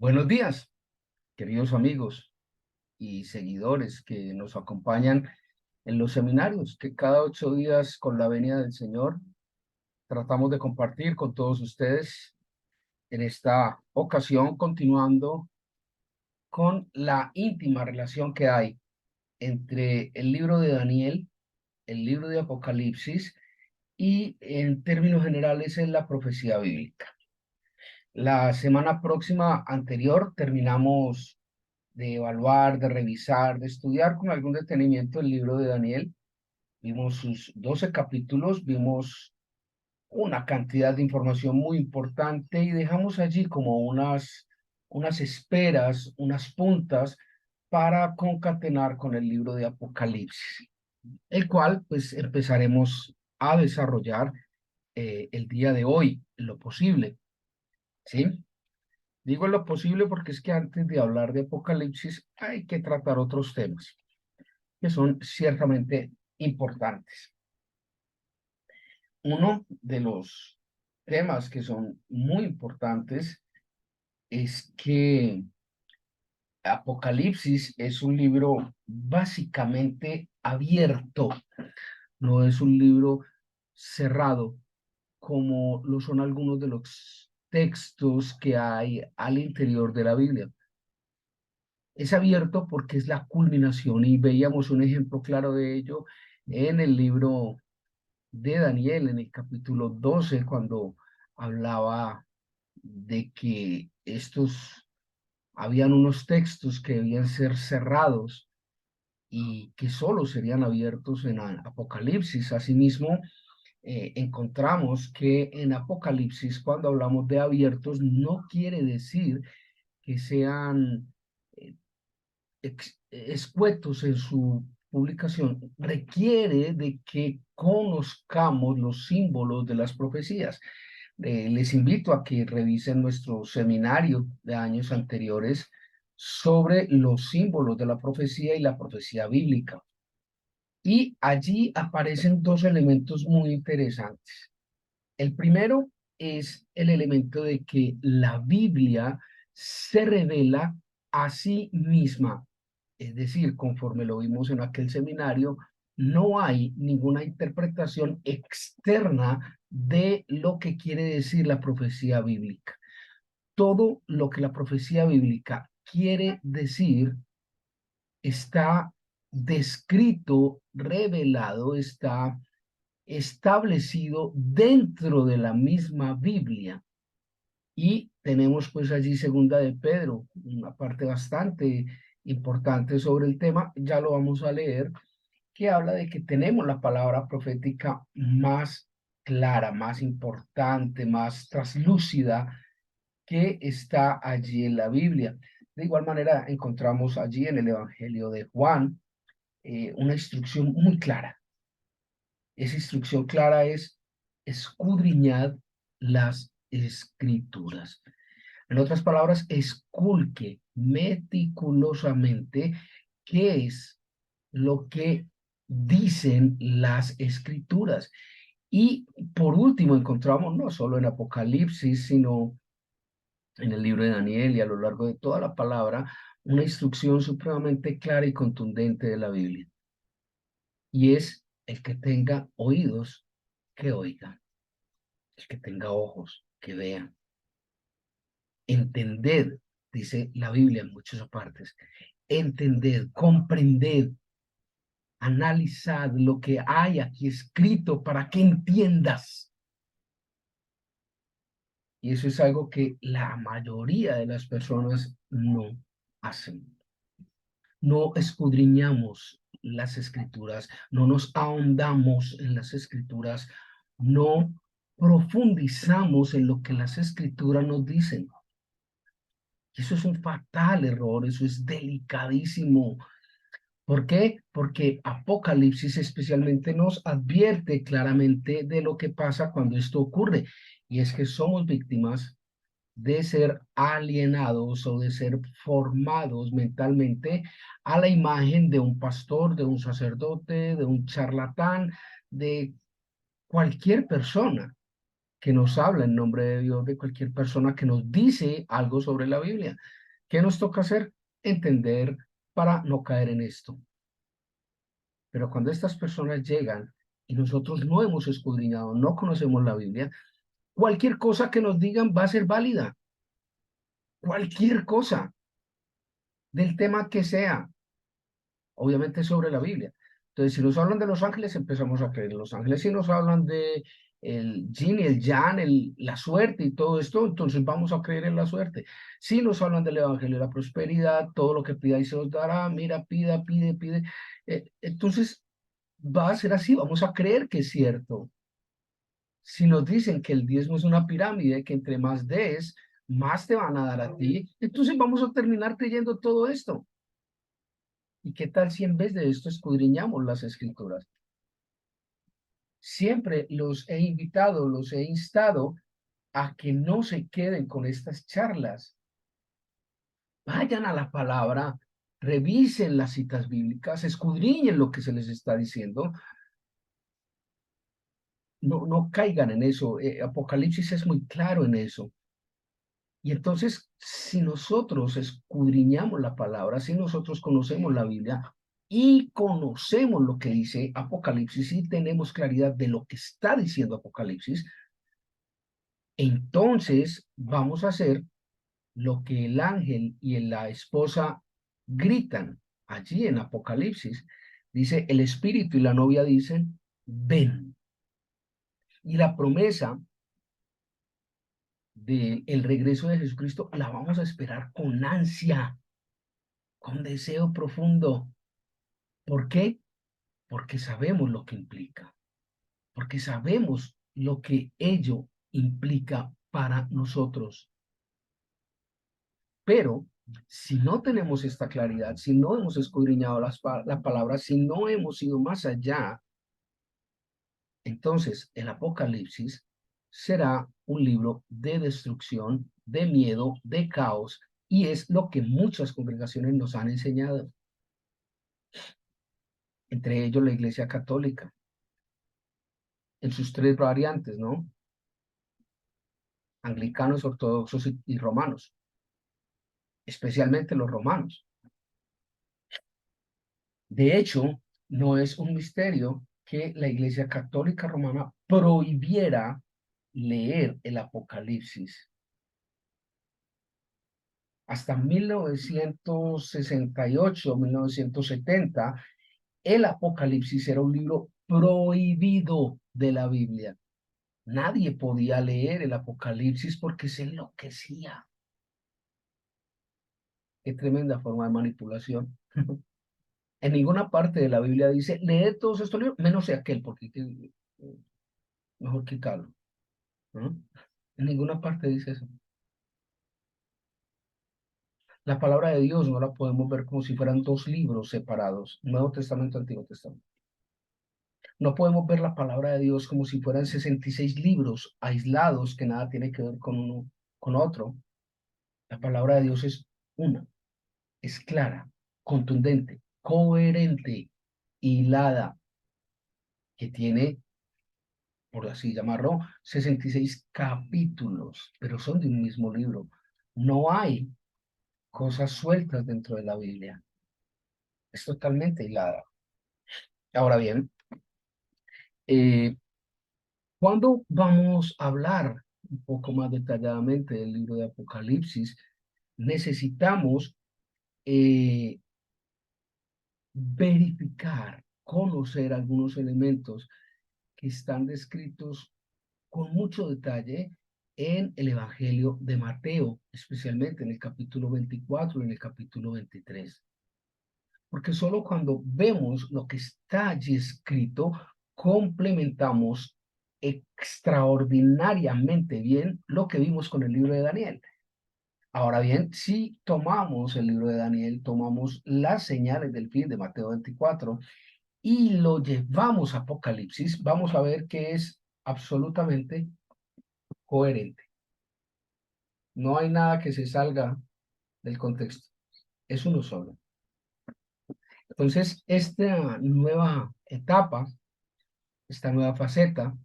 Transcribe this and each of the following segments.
Buenos días, queridos amigos y seguidores que nos acompañan en los seminarios que cada 8 días con la venia del Señor tratamos de compartir con todos ustedes. En esta ocasión, continuando con la íntima relación que hay entre el libro de Daniel, el libro de Apocalipsis y en términos generales en la profecía bíblica. La semana próxima anterior terminamos de evaluar, de revisar, de estudiar con algún detenimiento el libro de Daniel. Vimos sus 12 capítulos, vimos una cantidad de información muy importante y dejamos allí como unas esperas, unas puntas para concatenar con el libro de Apocalipsis, el cual pues empezaremos a desarrollar el día de hoy, en lo posible, ¿sí? Digo en lo posible porque es que antes de hablar de Apocalipsis hay que tratar otros temas que son ciertamente importantes. Uno de los temas que son muy importantes es que Apocalipsis es un libro básicamente abierto, no es un libro cerrado como lo son algunos de los textos que hay al interior de la Biblia. Es abierto porque es la culminación y veíamos un ejemplo claro de ello en el libro de Daniel, en el capítulo 12, cuando hablaba de que habían unos textos que debían ser cerrados y que solo serían abiertos en Apocalipsis. Asimismo, encontramos que en Apocalipsis, cuando hablamos de abiertos, no quiere decir que sean eh, escuetos en su publicación, requiere de que conozcamos los símbolos de las profecías. Les invito a que revisen nuestro seminario de años anteriores sobre los símbolos de la profecía y la profecía bíblica. Y allí aparecen dos elementos muy interesantes. El primero es el elemento de que la Biblia se revela a sí misma. Es decir, conforme lo vimos en aquel seminario, no hay ninguna interpretación externa de lo que quiere decir la profecía bíblica. Todo lo que la profecía bíblica quiere decir está descrito, revelado, está establecido dentro de la misma Biblia. Y tenemos pues allí segunda de Pedro, una parte bastante importante sobre el tema, ya lo vamos a leer, que habla de que tenemos la palabra profética más clara, más importante, más traslúcida que está allí en la Biblia. De igual manera, encontramos allí en el Evangelio de Juan una instrucción muy clara. Esa instrucción clara es escudriñad las escrituras. En otras palabras, esculque meticulosamente qué es lo que dicen las escrituras. Y por último, encontramos no solo en Apocalipsis, sino en el libro de Daniel y a lo largo de toda la palabra, una instrucción supremamente clara y contundente de la Biblia. Y es el que tenga oídos, que oiga, el que tenga ojos, que vea. Entended, dice la Biblia en muchas partes, entended, comprended, analizad lo que hay aquí escrito para que entiendas. Y eso es algo que la mayoría de las personas no hacen. No escudriñamos las escrituras, no nos ahondamos en las escrituras, no profundizamos en lo que las escrituras nos dicen. Y eso es un fatal error, eso es delicadísimo. ¿Por qué? Porque Apocalipsis especialmente nos advierte claramente de lo que pasa cuando esto ocurre. Y es que somos víctimas de ser alienados o de ser formados mentalmente a la imagen de un pastor, de un sacerdote, de un charlatán, de cualquier persona que nos habla en nombre de Dios, de cualquier persona que nos dice algo sobre la Biblia. ¿Qué nos toca hacer? Entender para no caer en esto. Pero cuando estas personas llegan y nosotros no hemos escudriñado, no conocemos la Biblia, cualquier cosa que nos digan va a ser válida. Cualquier cosa del tema que sea, obviamente sobre la Biblia. Entonces, si nos hablan de los ángeles, empezamos a creer en los ángeles. Si nos hablan de el yin y el yang, la suerte y todo esto, entonces vamos a creer en la suerte. Si nos hablan del evangelio de la prosperidad, todo lo que pidáis se os dará, mira, pida, pide, pide. Entonces, va a ser así, vamos a creer que es cierto. Si nos dicen que el diezmo es una pirámide, que entre más des, más te van a dar a ti, entonces vamos a terminar creyendo todo esto. ¿Y qué tal si en vez de esto escudriñamos las escrituras? Siempre los he invitado, los he instado a que no se queden con estas charlas. Vayan a la palabra, revisen las citas bíblicas, escudriñen lo que se les está diciendo. No, no caigan en eso. Apocalipsis es muy claro en eso. Y entonces, si nosotros escudriñamos la palabra, si nosotros conocemos la Biblia y conocemos lo que dice Apocalipsis y tenemos claridad de lo que está diciendo Apocalipsis, entonces vamos a hacer lo que el ángel y la esposa gritan allí en Apocalipsis. Dice, el espíritu y la novia dicen, ven. Y la promesa del regreso de Jesucristo la vamos a esperar con ansia, con deseo profundo. ¿Por qué? Porque sabemos lo que implica, porque sabemos lo que ello implica para nosotros. Pero si no tenemos esta claridad, si no hemos escudriñado la palabra, si no hemos ido más allá, entonces el Apocalipsis será un libro de destrucción, de miedo, de caos, y es lo que muchas congregaciones nos han enseñado, entre ellos la Iglesia Católica, en sus tres variantes, ¿no? Anglicanos, ortodoxos y romanos, especialmente los romanos. De hecho, no es un misterio que la Iglesia Católica Romana prohibiera leer el Apocalipsis. Hasta 1968, 1970, el Apocalipsis era un libro prohibido de la Biblia. Nadie podía leer el Apocalipsis porque se enloquecía. Qué tremenda forma de manipulación. En ninguna parte de la Biblia dice, lee todos estos libros, menos aquel, porque mejor quitarlo, ¿no? En ninguna parte dice eso. La palabra de Dios no la podemos ver como si fueran dos libros separados, Nuevo Testamento, Antiguo Testamento. No podemos ver la palabra de Dios como si fueran 66 libros aislados que nada tiene que ver con uno, con otro. La palabra de Dios es una, es clara, contundente, coherente, hilada, que tiene, por así llamarlo, 66 capítulos, pero son de un mismo libro. No hay cosas sueltas dentro de la Biblia. Es totalmente hilada. Ahora bien, eh, cuando vamos a hablar un poco más detalladamente del libro de Apocalipsis, necesitamos eh, verificar, conocer algunos elementos que están descritos con mucho detalle en el Evangelio de Mateo, especialmente en el capítulo 24 y en el capítulo 23. Porque solo cuando vemos lo que está allí escrito, complementamos extraordinariamente bien lo que vimos con el libro de Daniel. Ahora bien, si tomamos el libro de Daniel, tomamos las señales del fin de Mateo 24 y lo llevamos a Apocalipsis, vamos a ver que es absolutamente coherente. No hay nada que se salga del contexto. Es uno solo. Entonces, esta nueva etapa, esta nueva faceta,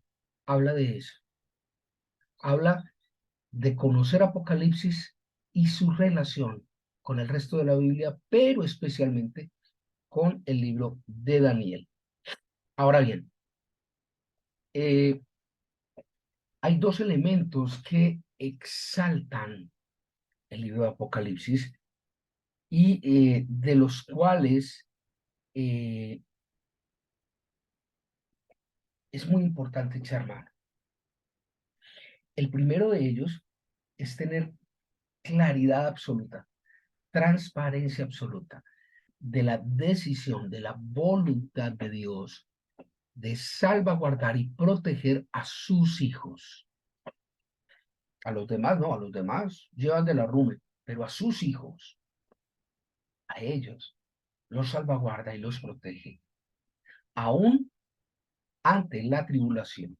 habla de eso. habla de conocer Apocalipsis y su relación con el resto de la Biblia, pero especialmente con el libro de Daniel. Ahora bien, eh, hay dos elementos que exaltan el libro de Apocalipsis y de los cuales eh, es muy importante echar mano. El primero de ellos es tener claridad absoluta, transparencia absoluta de la decisión, de la voluntad de Dios de salvaguardar y proteger a sus hijos. A los demás no, a los demás llevan de la rume, pero a sus hijos, a ellos, los salvaguarda y los protege, aún ante la tribulación,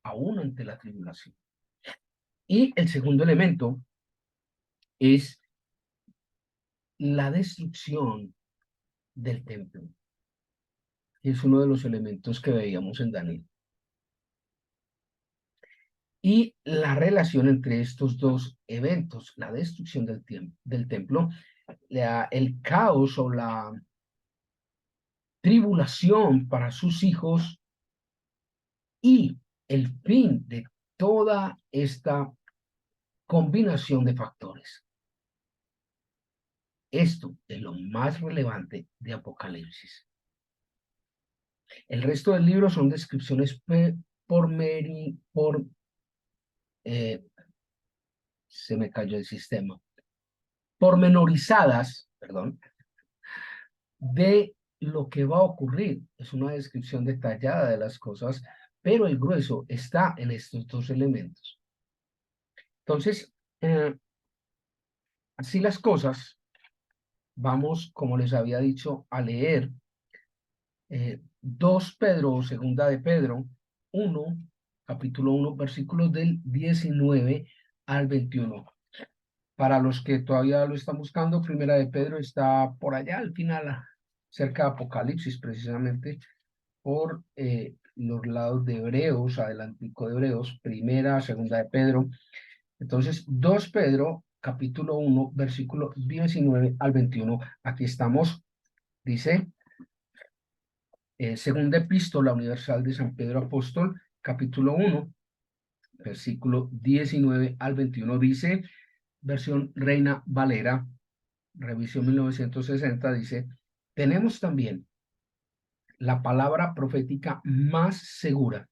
aún ante la tribulación. Y el segundo elemento es la destrucción del templo. Es uno de los elementos que veíamos en Daniel. Y la relación entre estos dos eventos, la destrucción del templo, el caos o la tribulación para sus hijos y el fin de toda esta combinación de factores. Esto es lo más relevante de Apocalipsis. El resto del libro son descripciones se me cayó el sistema, pormenorizadas, perdón, de lo que va a ocurrir. Es una descripción detallada de las cosas, pero el grueso está en estos dos elementos. Entonces, así las cosas, vamos, como les había dicho, a leer 2 Pedro o segunda de Pedro 1, capítulo 1, versículos del 19 al 21. Para los que todavía lo están buscando, primera de Pedro está por allá al final, cerca de Apocalipsis, precisamente, por los lados de Hebreos, adelantico de Hebreos, primera, segunda de Pedro. Entonces, 2 Pedro, capítulo 1, versículo 19 al 21. Aquí estamos, dice, segunda epístola universal de San Pedro Apóstol, capítulo 1, versículo 19 al 21. Dice, versión Reina Valera, revisión 1960, dice, tenemos también la palabra profética más segura,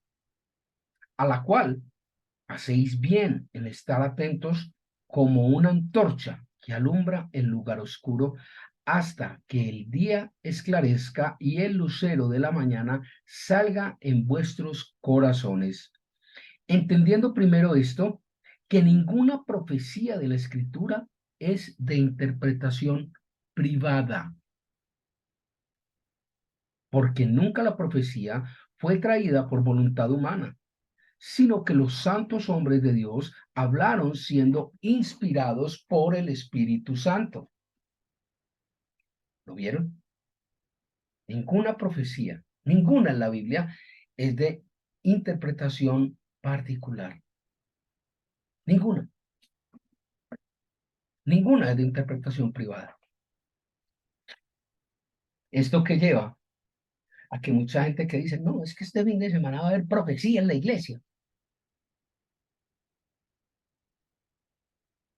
a la cual hacéis bien en estar atentos como una antorcha que alumbra el lugar oscuro hasta que el día esclarezca y el lucero de la mañana salga en vuestros corazones. Entendiendo primero esto, que ninguna profecía de la Escritura es de interpretación privada, porque nunca la profecía fue traída por voluntad humana, sino que los santos hombres de Dios hablaron siendo inspirados por el Espíritu Santo. ¿Lo vieron? Ninguna profecía, ninguna en la Biblia es de interpretación particular. Ninguna. Ninguna es de interpretación privada. ¿Esto qué lleva? A que mucha gente que dice, no, es que este fin de semana va a haber profecía en la iglesia.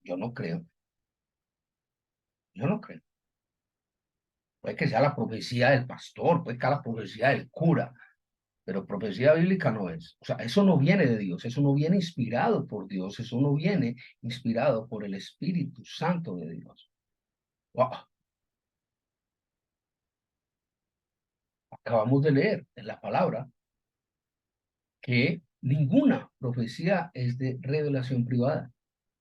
Yo no creo. Yo no creo. Puede que sea la profecía del pastor, puede que sea la profecía del cura, pero profecía bíblica no es. O sea, eso no viene de Dios, eso no viene inspirado por Dios, eso no viene inspirado por el Espíritu Santo de Dios. Wow. Acabamos de leer en la palabra que ninguna profecía es de revelación privada.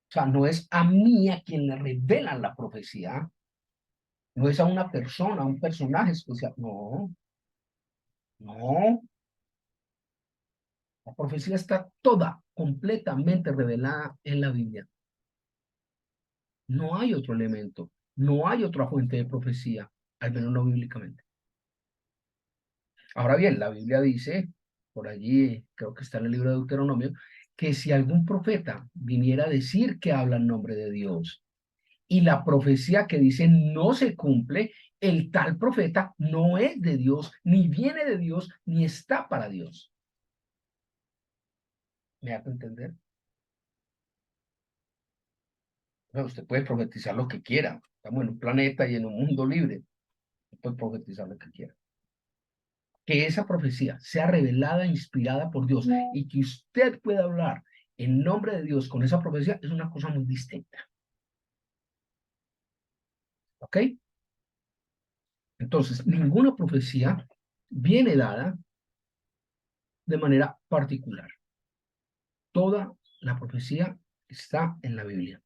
O sea, no es a mí a quien le revelan la profecía, no es a una persona, a un personaje especial. No, no. La profecía está toda completamente revelada en la Biblia. No hay otro elemento, no hay otra fuente de profecía, al menos no bíblicamente. Ahora bien, la Biblia dice, por allí creo que está en el libro de Deuteronomio, que si algún profeta viniera a decir que habla en nombre de Dios y la profecía que dice no se cumple, el tal profeta no es de Dios, ni viene de Dios, ni está para Dios. ¿Me hago entender? Bueno, usted puede profetizar lo que quiera. Estamos en un planeta y en un mundo libre. Usted puede profetizar lo que quiera. Que esa profecía sea revelada, inspirada por Dios y que usted pueda hablar en nombre de Dios con esa profecía es una cosa muy distinta. ¿Ok? Entonces, ninguna profecía viene dada de manera particular. Toda la profecía está en la Biblia.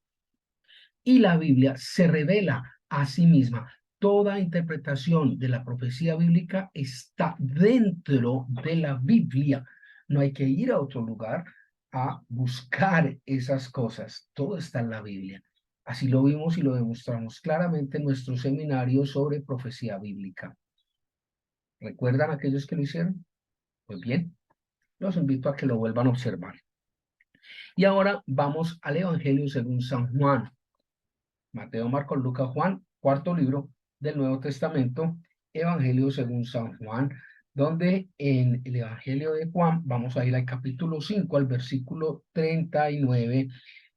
Y la Biblia se revela a sí misma. Toda interpretación de la profecía bíblica está dentro de la Biblia. No hay que ir a otro lugar a buscar esas cosas. Todo está en la Biblia. Así lo vimos y lo demostramos claramente en nuestro seminario sobre profecía bíblica. ¿Recuerdan aquellos que lo hicieron? Pues bien, los invito a que lo vuelvan a observar. Y ahora vamos al Evangelio según San Juan. Mateo, Marcos, Lucas, Juan, cuarto libro del Nuevo Testamento, Evangelio según San Juan, donde en el Evangelio de Juan vamos a ir al capítulo 5, al versículo 39.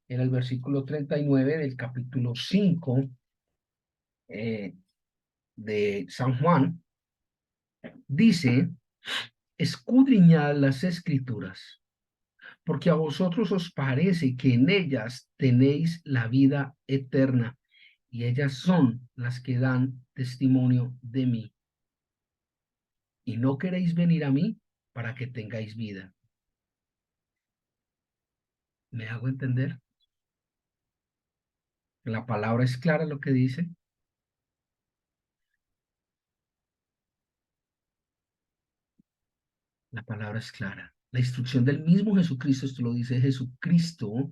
En el versículo 39 del capítulo 5 de San Juan, dice, escudriñad las escrituras, porque a vosotros os parece que en ellas tenéis la vida eterna, y ellas son las que dan testimonio de mí. Y no queréis venir a mí para que tengáis vida. ¿Me hago entender? La palabra es clara lo que dice. La palabra es clara. La instrucción del mismo Jesucristo, esto lo dice Jesucristo,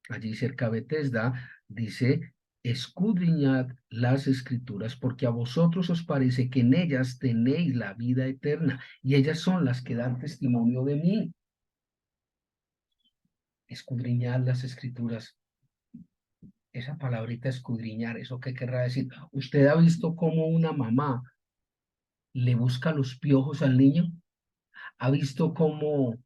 allí cerca de Bethesda, dice, escudriñad las escrituras, porque a vosotros os parece que en ellas tenéis la vida eterna, y ellas son las que dan testimonio de mí. Escudriñad las escrituras. Esa palabrita escudriñar, ¿eso qué querrá decir? ¿Usted ha visto cómo una mamá le busca los piojos al niño? ¿Ha visto cómo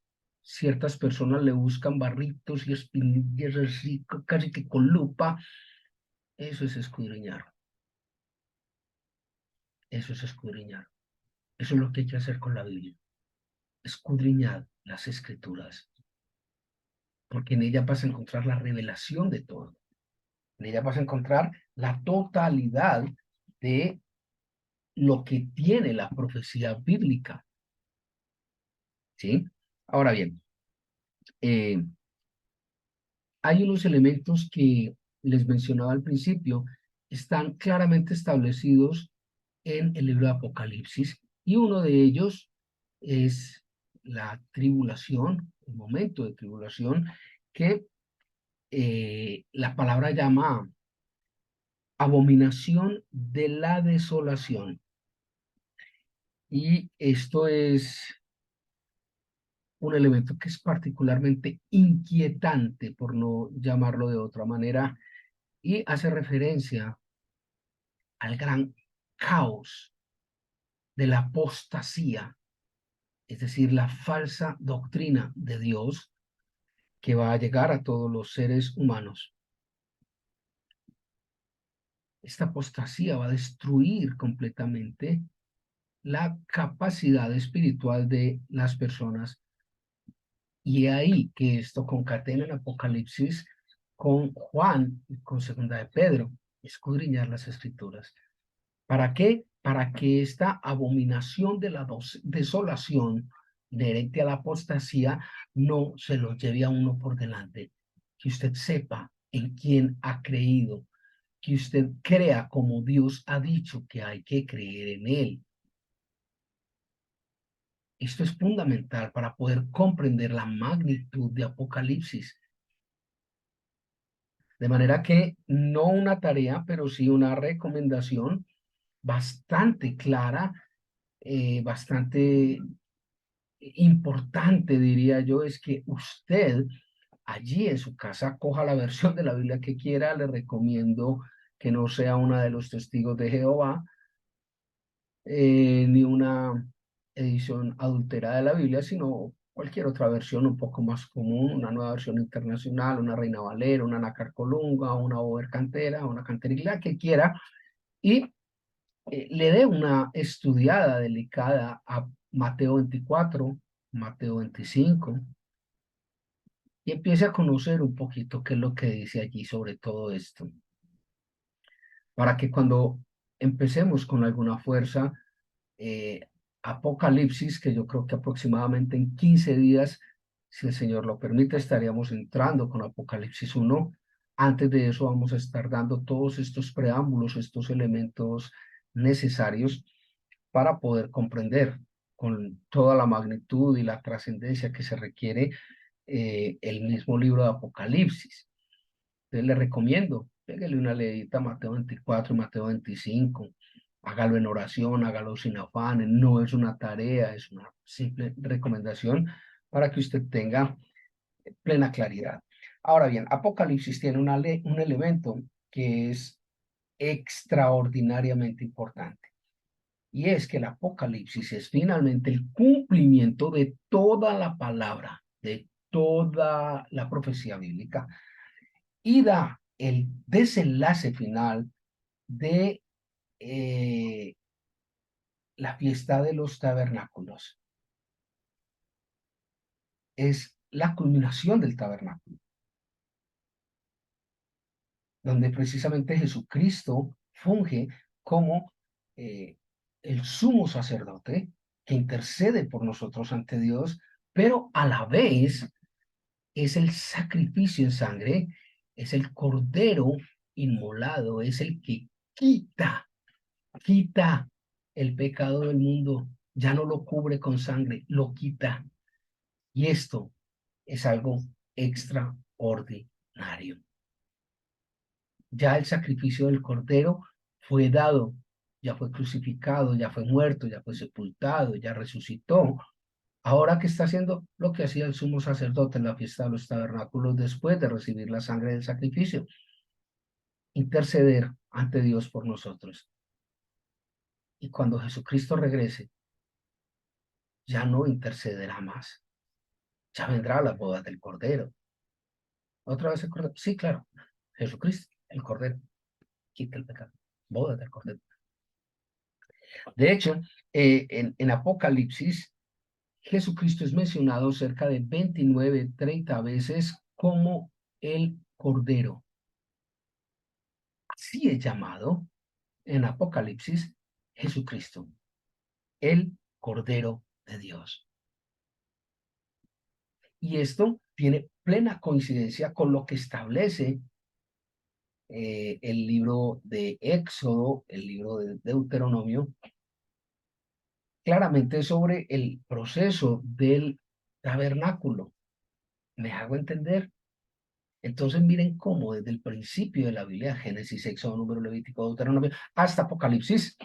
ciertas personas le buscan barritos y espinillas así, casi que con lupa? Eso es escudriñar. Eso es escudriñar. Eso es lo que hay que hacer con la Biblia. Escudriñar las escrituras, porque en ella vas a encontrar la revelación de todo. En ella vas a encontrar la totalidad de lo que tiene la profecía bíblica. ¿Sí? Ahora bien, eh, hay unos elementos que les mencionaba al principio, están claramente establecidos en el libro de Apocalipsis, y uno de ellos es la tribulación, el momento de tribulación, que la palabra llama abominación de la desolación. Y esto es un elemento que es particularmente inquietante, por no llamarlo de otra manera, y hace referencia al gran caos de la apostasía, es decir, la falsa doctrina de Dios que va a llegar a todos los seres humanos. Esta apostasía va a destruir completamente la capacidad espiritual de las personas, y ahí que esto concatena en Apocalipsis con Juan y con Segunda de Pedro, escudriñar las escrituras. ¿Para qué? Para que esta abominación de la desolación inherente a la apostasía no se lo lleve a uno por delante. Que usted sepa en quién ha creído, que usted crea como Dios ha dicho que hay que creer en él. Esto es fundamental para poder comprender la magnitud de Apocalipsis. De manera que no una tarea, pero sí una recomendación bastante clara, bastante importante, diría yo, es que usted allí en su casa, coja la versión de la Biblia que quiera. Le recomiendo que no sea una de los testigos de Jehová, ni una edición adulterada de la Biblia, sino cualquier otra versión un poco más común, una nueva versión internacional, una Reina Valera, una Nácar Colunga, una Over Cantera, una Canteriglá, que quiera, y le dé una estudiada delicada a Mateo 24, Mateo 25, y empiece a conocer un poquito qué es lo que dice allí sobre todo esto, para que cuando empecemos con alguna fuerza, eh, Apocalipsis, que yo creo que aproximadamente en 15 días, si el Señor lo permite, estaríamos entrando con Apocalipsis 1. Antes de eso vamos a estar dando todos estos preámbulos, estos elementos necesarios para poder comprender con toda la magnitud y la trascendencia que se requiere el mismo libro de Apocalipsis. Entonces le recomiendo, pégale una leidita a Mateo 24 y Mateo 25, hágalo en oración, hágalo sin afanes, no es una tarea, es una simple recomendación para que usted tenga plena claridad. Ahora bien, Apocalipsis tiene un elemento que es extraordinariamente importante, y es que el Apocalipsis es finalmente el cumplimiento de toda la palabra, de toda la profecía bíblica, y da el desenlace final de la fiesta de los tabernáculos. Es la culminación del tabernáculo, donde precisamente Jesucristo funge como el sumo sacerdote que intercede por nosotros ante Dios, pero a la vez es el sacrificio en sangre, es el cordero inmolado, es el que quita el pecado del mundo, ya no lo cubre con sangre, lo quita. Y esto es algo extraordinario. Ya el sacrificio del cordero fue dado, ya fue crucificado, ya fue muerto, ya fue sepultado, ya resucitó. Ahora, ¿qué está haciendo? Lo que hacía el sumo sacerdote en la fiesta de los tabernáculos después de recibir la sangre del sacrificio: interceder ante Dios por nosotros. Y cuando Jesucristo regrese, ya no intercederá más. Ya vendrá la boda del Cordero. ¿Otra vez el Cordero? Sí, claro. Jesucristo, el Cordero, quita el pecado. Boda del Cordero. De hecho, en Apocalipsis, Jesucristo es mencionado cerca de 29, 30 veces como el Cordero. Así es llamado en Apocalipsis Jesucristo, el Cordero de Dios. Y esto tiene plena coincidencia con lo que establece el libro de Éxodo, el libro de Deuteronomio, claramente sobre el proceso del tabernáculo. ¿Me hago entender? Entonces miren cómo desde el principio de la Biblia, Génesis, Éxodo, Número, Levítico, Deuteronomio, hasta Apocalipsis,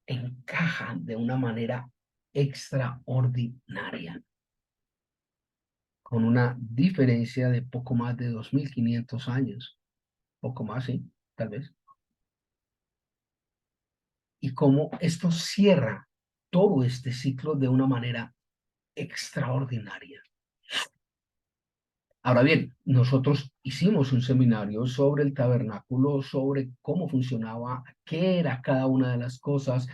encajan de una manera extraordinaria, con una diferencia de poco más de 2500 años, poco más, sí, tal vez. Y cómo esto cierra todo este ciclo de una manera extraordinaria. Ahora bien, nosotros hicimos un seminario sobre el tabernáculo, sobre cómo funcionaba, qué era cada una de las cosas,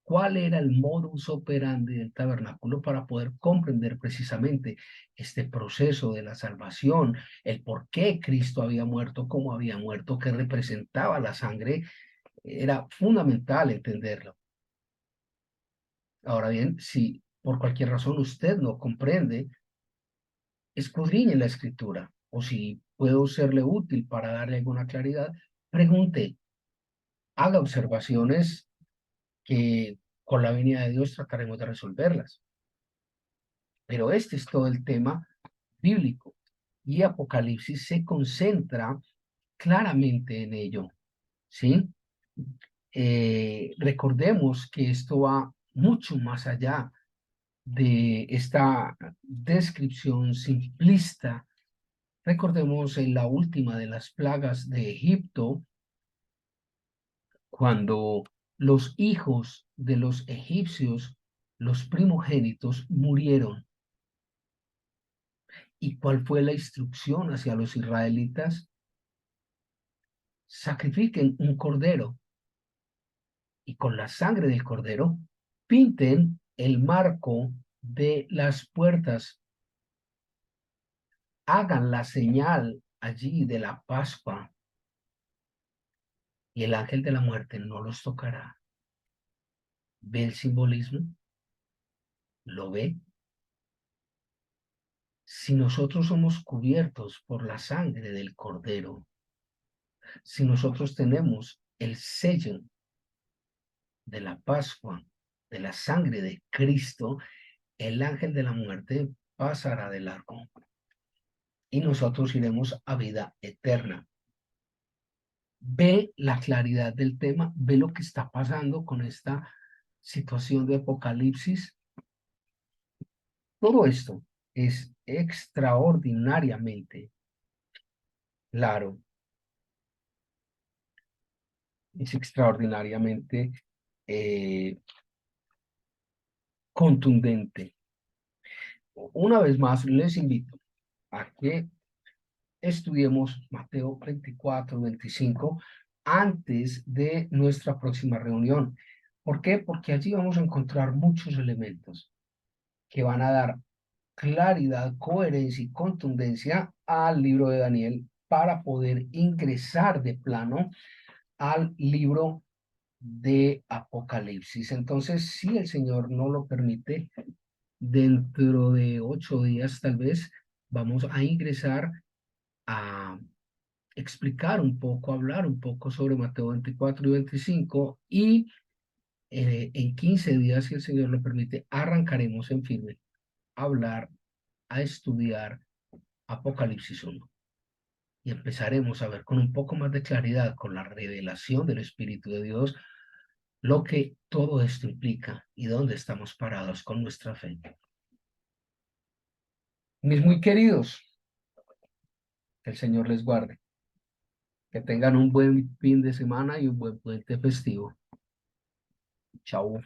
cuál era el modus operandi del tabernáculo, para poder comprender precisamente este proceso de la salvación, el por qué Cristo había muerto, cómo había muerto, qué representaba la sangre. Era fundamental entenderlo. Ahora bien, si por cualquier razón usted no comprende, escudriñe la escritura, o si puedo serle útil para darle alguna claridad, pregunte, haga observaciones que con la venida de Dios trataremos de resolverlas. Pero este es todo el tema bíblico, y Apocalipsis se concentra claramente en ello, ¿sí? Recordemos que esto va mucho más allá de esta descripción simplista Recordemos en la última de las plagas de Egipto, cuando los hijos de los egipcios, los primogénitos, murieron. ¿Y cuál fue la instrucción hacia los israelitas? Sacrifiquen un cordero y con la sangre del cordero pinten el marco de las puertas. Hagan la señal allí de la Pascua y el ángel de la muerte no los tocará. ¿Ve el simbolismo? ¿Lo ve? Si nosotros somos cubiertos por la sangre del cordero, si nosotros tenemos el sello de la Pascua, de la sangre de Cristo, el ángel de la muerte pasará de largo y nosotros iremos a vida eterna. Ve la claridad del tema, ve lo que está pasando con esta situación de Apocalipsis. Todo esto es extraordinariamente claro, es extraordinariamente eh, contundente. Una vez más, les invito a que estudiemos Mateo 24, 25 antes de nuestra próxima reunión. ¿Por qué? Porque allí vamos a encontrar muchos elementos que van a dar claridad, coherencia y contundencia al libro de Daniel para poder ingresar de plano al libro de Apocalipsis. Entonces, si el Señor no lo permite, dentro de 8 días tal vez vamos a ingresar a explicar un poco, hablar un poco sobre Mateo 24 y 25 y en 15 días, si el Señor lo permite, arrancaremos en firme a hablar, a estudiar Apocalipsis 1 y empezaremos a ver con un poco más de claridad, con la revelación del Espíritu de Dios, lo que todo esto implica y dónde estamos parados con nuestra fe. Mis muy queridos, que el Señor les guarde, que tengan un buen fin de semana y un buen puente festivo. Chao.